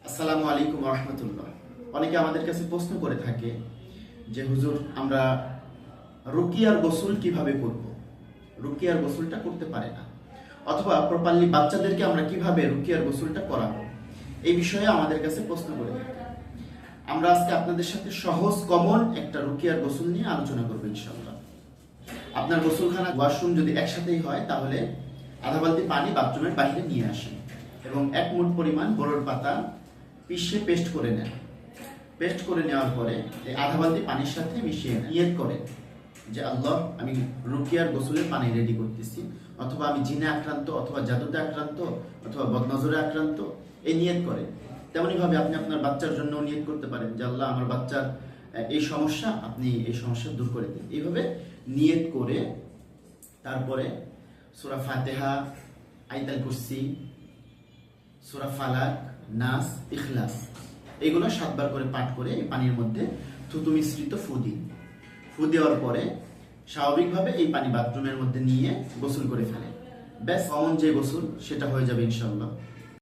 আসসালামু আলাইকুম রহমতুল্লাহ। অনেকে আমাদের কাছে প্রশ্ন করে থাকে যে হুজুর, আমরা রুকিয়ার গোসল কিভাবে করব? রুকিয়ার গোসলটা করতে পারে না, অথবা প্রপারলি বাচ্চাদেরকে আমরা কিভাবে রুকিয়ার গোসলটা করাবো, এই বিষয়ে আমাদের কাছে প্রশ্ন করে থাকে। আমরা আজকে আপনাদের সাথে সহজ কমন একটা রুকিয়ার গোসল নিয়ে আলোচনা করবো ইনশাআল্লাহ। আপনার গোসলখানা ওয়াশরুম যদি একসাথেই হয় তাহলে আধা বালতি পানি বাথরুমের বাইরে নিয়ে আসেন এবং 1 মুঠ পরিমাণ বরড় পাতা পিষে পেস্ট করে নেন। পেস্ট করে নেওয়ার পরে এই আধা বালতি পানির সাথে মিশিয়ে নিয়ত করেন যে আল্লাহ, আমি রুকিয়ার গোসলের পানি রেডি করতেছি, অথবা আমি জিনে আক্রান্ত, অথবা জাদুতে আক্রান্ত, অথবা বদনজরে আক্রান্ত, এই নিয়ত করেন। তেমনইভাবে আপনি আপনার বাচ্চার জন্য নিয়ত করতে পারেন যে আল্লাহ, আমার বাচ্চার এই সমস্যা, আপনি এই সমস্যা দূর করে দিন। এইভাবে নিয়ত করে তারপরে সূরা ফাতিহা, আয়াতুল কুরসি, সূরা ফালাক, নাস, ইখলাস এগুলো 7 বার করে পাঠ করে এই পানির মধ্যে থুতু মিশ্রিত ফু দিন। ফু দেওয়ার পরে স্বাভাবিকভাবে এই পানি বাথরুমের মধ্যে নিয়ে গোসল করে ফেলেন। ব্যাস, কমন যে গোসল সেটা হয়ে যাবে ইনশাআল্লাহ।